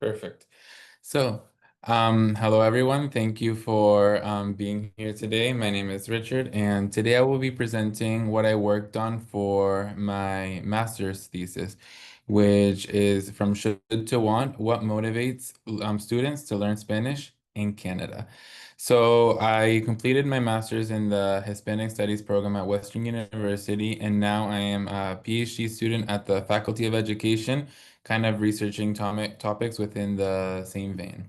Perfect. So, hello everyone. Thank you for being here today. My name is Richard, and today I will be presenting what I worked on for my master's thesis, which is From Should to Want, What Motivates Students to Learn Spanish in Canada. So, I completed my master's in the Hispanic Studies program at Western University, and now I am a PhD student at the Faculty of Education kind of researching topics within the same vein.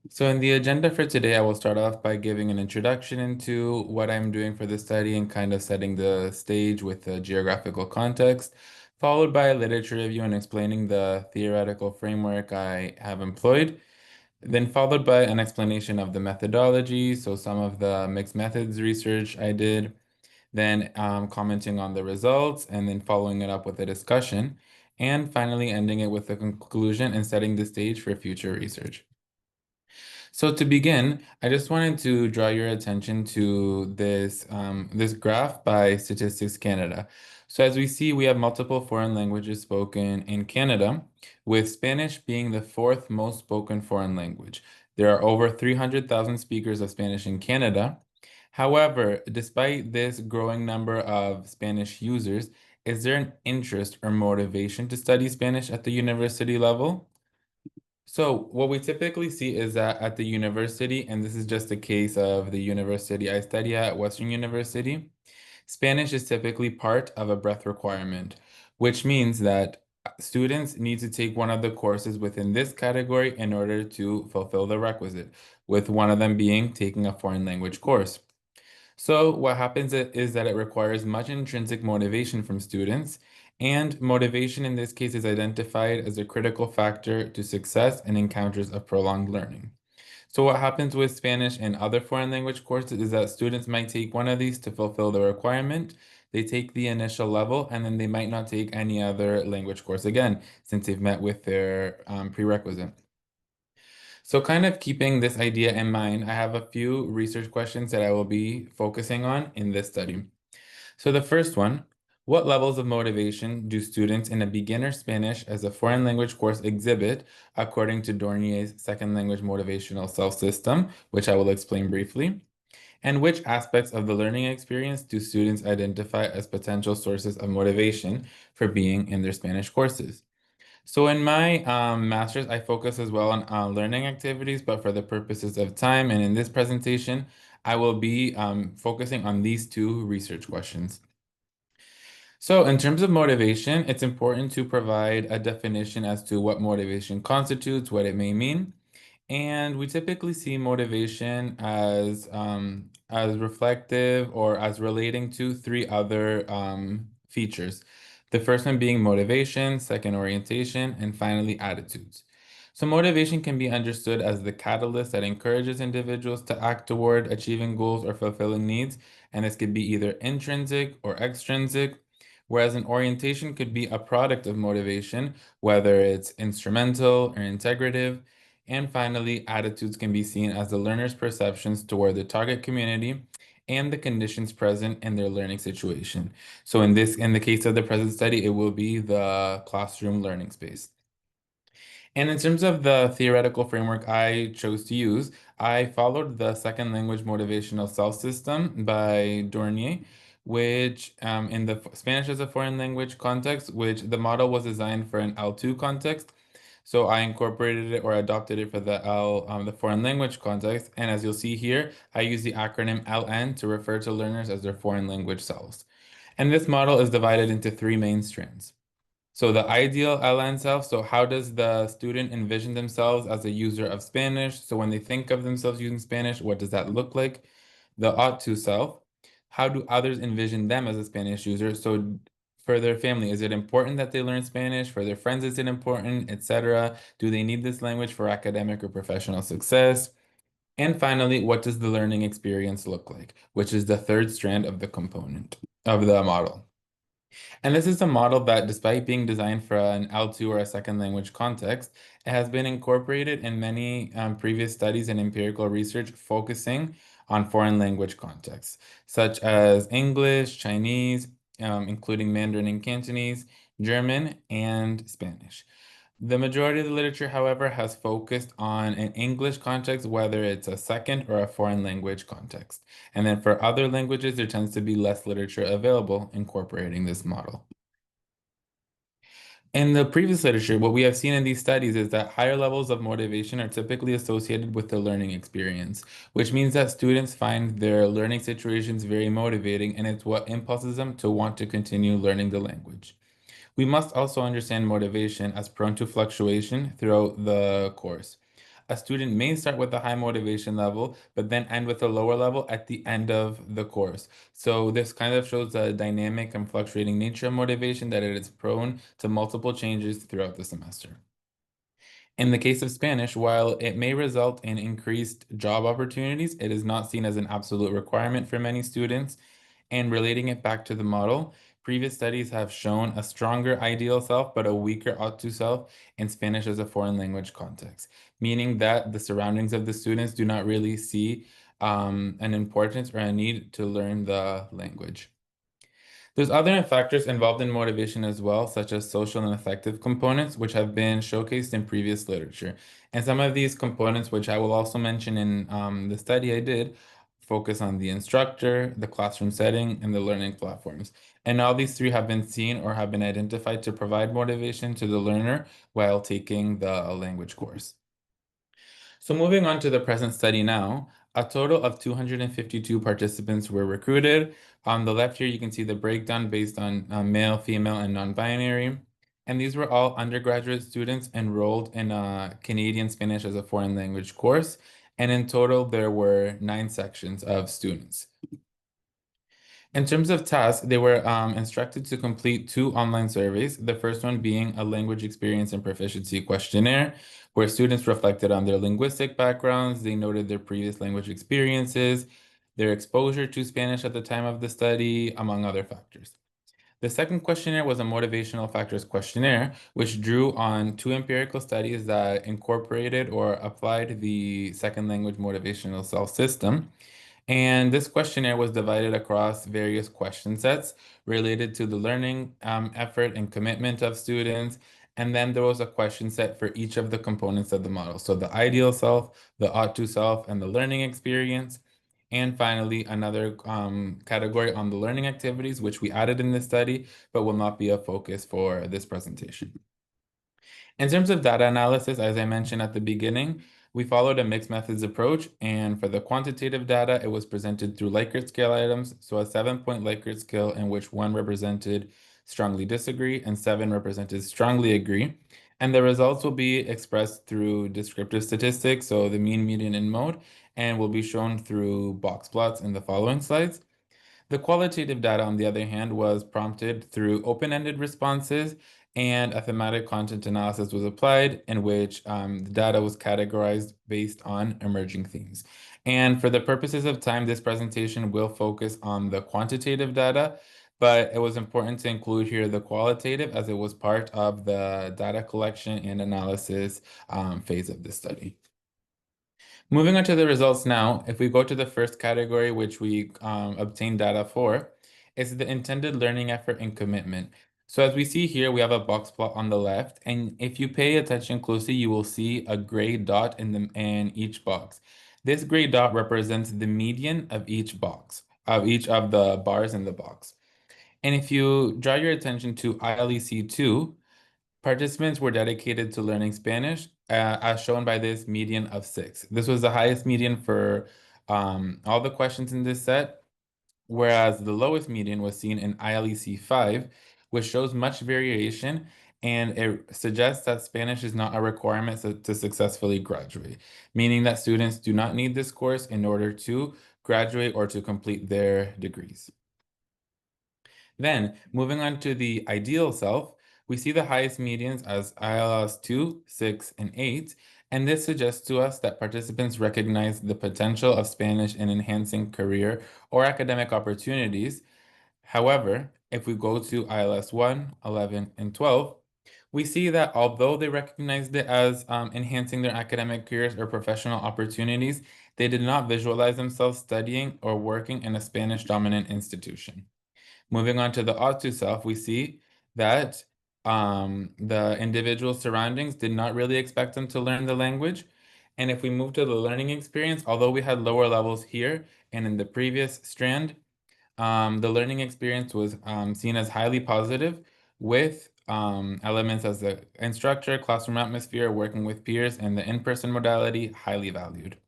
So in the agenda for today, I will start off by giving an introduction into what I'm doing for the study and kind of setting the stage with the geographical context, followed by a literature review and explaining the theoretical framework I have employed, then followed by an explanation of the methodology, so some of the mixed methods research I did, then commenting on the results, and then following it up with a discussion, and finally ending it with a conclusion and setting the stage for future research. So to begin, I just wanted to draw your attention to this graph by Statistics Canada. So as we see, we have multiple foreign languages spoken in Canada, with Spanish being the fourth most spoken foreign language. There are over 300,000 speakers of Spanish in Canada. However, despite this growing number of Spanish users, is there an interest or motivation to study Spanish at the university level? So what we typically see is that at the university, and this is just a case of the university I study at, Western University, Spanish is typically part of a breadth requirement, which means that students need to take one of the courses within this category in order to fulfill the requisite, with one of them being taking a foreign language course. So what happens is that it requires much intrinsic motivation from students, and motivation in this case is identified as a critical factor to success in encounters of prolonged learning. So what happens with Spanish and other foreign language courses is that students might take one of these to fulfill the requirement. They take the initial level, and then they might not take any other language course again, since they've met with their prerequisite. So kind of keeping this idea in mind, I have a few research questions that I will be focusing on in this study. So the first one, what levels of motivation do students in a beginner Spanish as a foreign language course exhibit according to Dornier's second language motivational self-system, which I will explain briefly? And which aspects of the learning experience do students identify as potential sources of motivation for being in their Spanish courses? So in my master's, I focus as well on learning activities, but for the purposes of time and in this presentation, I will be focusing on these two research questions. So in terms of motivation, it's important to provide a definition as to what motivation constitutes, what it may mean. And we typically see motivation as reflective or as relating to three other features. The first one being motivation, second orientation, and finally attitudes. So motivation can be understood as the catalyst that encourages individuals to act toward achieving goals or fulfilling needs, and this could be either intrinsic or extrinsic, whereas an orientation could be a product of motivation, whether it's instrumental or integrative. And finally, attitudes can be seen as the learner's perceptions toward the target community and the conditions present in their learning situation. So in the case of the present study, it will be the classroom learning space. And in terms of the theoretical framework I chose to use, I followed the second language motivational self system by Dornier, which in the Spanish as a foreign language context, which the model was designed for an L2 context. So I incorporated it or adopted it for the foreign language context. And as you'll see here, I use the acronym LN to refer to learners as their foreign language selves. And this model is divided into three main strands. So the ideal LN self, so how does the student envision themselves as a user of Spanish? So when they think of themselves using Spanish, what does that look like? The ought to self, how do others envision them as a Spanish user? So for their family, is it important that they learn Spanish? For their friends, is it important, etc.? Do they need this language for academic or professional success? And finally, what does the learning experience look like? Which is the third strand of the component of the model. And this is a model that, despite being designed for an L2 or a second language context, it has been incorporated in many previous studies and empirical research focusing on foreign language contexts, such as English, Chinese, including Mandarin and Cantonese, German, and Spanish. The majority of the literature, however, has focused on an English context, whether it's a second or a foreign language context. And then for other languages, there tends to be less literature available incorporating this model. In the previous literature, what we have seen in these studies is that higher levels of motivation are typically associated with the learning experience, which means that students find their learning situations very motivating, and it's what impulses them to want to continue learning the language. We must also understand motivation as prone to fluctuation throughout the course. A student may start with a high motivation level, but then end with a lower level at the end of the course. So this kind of shows the dynamic and fluctuating nature of motivation, that it is prone to multiple changes throughout the semester. In the case of Spanish, while it may result in increased job opportunities, it is not seen as an absolute requirement for many students. And relating it back to the model, previous studies have shown a stronger ideal self but a weaker ought to self in Spanish as a foreign language context, meaning that the surroundings of the students do not really see an importance or a need to learn the language. There's other factors involved in motivation as well, such as social and affective components, which have been showcased in previous literature. And some of these components, which I will also mention in the study I did, focus on the instructor, the classroom setting, and the learning platforms. And all these three have been seen or have been identified to provide motivation to the learner while taking the language course. So moving on to the present study now, a total of 252 participants were recruited. On the left here, you can see the breakdown based on male, female, and non-binary. And these were all undergraduate students enrolled in a Canadian Spanish as a foreign language course. And in total, there were 9 sections of students. In terms of tasks, they were instructed to complete 2 online surveys, the first one being a language experience and proficiency questionnaire, where students reflected on their linguistic backgrounds, they noted their previous language experiences, their exposure to Spanish at the time of the study, among other factors. The second questionnaire was a motivational factors questionnaire, which drew on 2 empirical studies that incorporated or applied the second language motivational self system. And this questionnaire was divided across various question sets related to the learning effort and commitment of students. And then there was a question set for each of the components of the model. So the ideal self, the ought to self, and the learning experience. And finally, another category on the learning activities, which we added in this study, but will not be a focus for this presentation. In terms of data analysis, as I mentioned at the beginning, we followed a mixed methods approach, and for the quantitative data, it was presented through Likert scale items, so a 7-point Likert scale in which 1 represented strongly disagree and 7 represented strongly agree. And the results will be expressed through descriptive statistics, so the mean, median, and mode, and will be shown through box plots in the following slides. The qualitative data, on the other hand, was prompted through open-ended responses, and a thematic content analysis was applied in which the data was categorized based on emerging themes. And for the purposes of time, this presentation will focus on the quantitative data, but it was important to include here the qualitative as it was part of the data collection and analysis phase of the study. Moving on to the results now, if we go to the first category, which we obtained data for, is the intended learning effort and commitment. So as we see here, we have a box plot on the left, and if you pay attention closely, you will see a gray dot in each box. This gray dot represents the median of each box, of each of the bars in the box. And if you draw your attention to ILEC2, participants were dedicated to learning Spanish, as shown by this median of 6. This was the highest median for all the questions in this set, whereas the lowest median was seen in ILEC 5, which shows much variation, and it suggests that Spanish is not a requirement to successfully graduate, meaning that students do not need this course in order to graduate or to complete their degrees. Then, moving on to the ideal self, we see the highest medians as ILS 2, 6, and 8, and this suggests to us that participants recognize the potential of Spanish in enhancing career or academic opportunities. However, if we go to ILS 1, 11, and 12, we see that although they recognized it as enhancing their academic careers or professional opportunities, they did not visualize themselves studying or working in a Spanish dominant institution. Moving on to the ought to self, we see that the individual surroundings did not really expect them to learn the language. And if we move to the learning experience, although we had lower levels here and in the previous strand, the learning experience was seen as highly positive with elements as the instructor, classroom atmosphere, working with peers, and the in-person modality highly valued.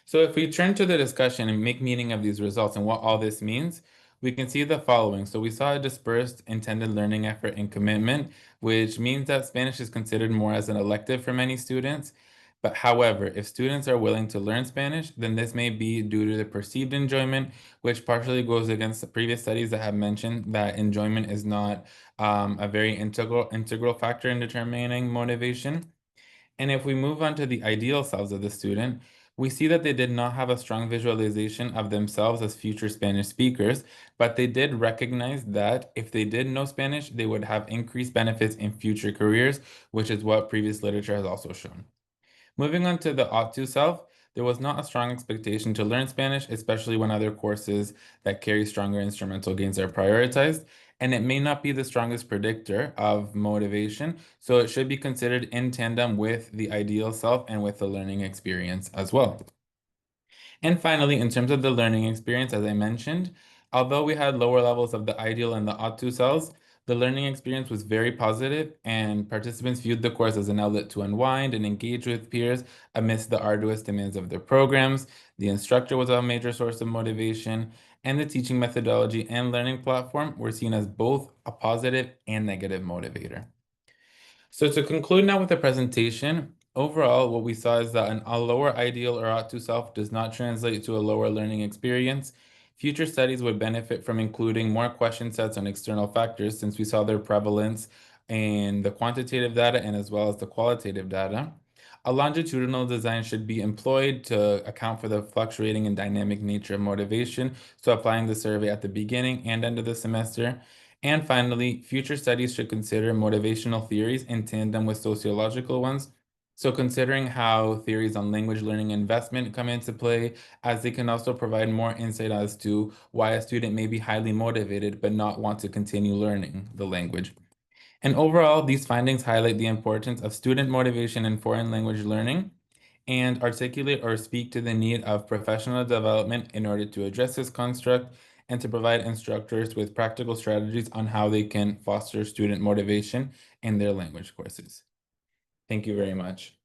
So if we turn to the discussion and make meaning of these results and what all this means, we can see the following. So we saw a dispersed intended learning effort and commitment, which means that Spanish is considered more as an elective for many students. But however, if students are willing to learn Spanish, then this may be due to the perceived enjoyment, which partially goes against the previous studies that have mentioned that enjoyment is not a very integral factor in determining motivation. And if we move on to the ideal selves of the student, we see that they did not have a strong visualization of themselves as future Spanish speakers, but they did recognize that if they did know Spanish, they would have increased benefits in future careers, which is what previous literature has also shown. Moving on to the ought to self, there was not a strong expectation to learn Spanish, especially when other courses that carry stronger instrumental gains are prioritized, and it may not be the strongest predictor of motivation, so it should be considered in tandem with the ideal self and with the learning experience as well. And finally, in terms of the learning experience, as I mentioned, although we had lower levels of the ideal and the ought to cells, the learning experience was very positive, and participants viewed the course as an outlet to unwind and engage with peers amidst the arduous demands of their programs. The instructor was a major source of motivation, and the teaching methodology and learning platform were seen as both a positive and negative motivator. So to conclude now with the presentation, overall, what we saw is that a lower ideal or ought to self does not translate to a lower learning experience. Future studies would benefit from including more question sets on external factors since we saw their prevalence in the quantitative data and as well as the qualitative data. A longitudinal design should be employed to account for the fluctuating and dynamic nature of motivation, so applying the survey at the beginning and end of the semester. And finally, future studies should consider motivational theories in tandem with sociological ones. So considering how theories on language learning investment come into play, as they can also provide more insight as to why a student may be highly motivated but not want to continue learning the language. And overall, these findings highlight the importance of student motivation in foreign language learning and articulate or speak to the need of professional development in order to address this construct and to provide instructors with practical strategies on how they can foster student motivation in their language courses. Thank you very much.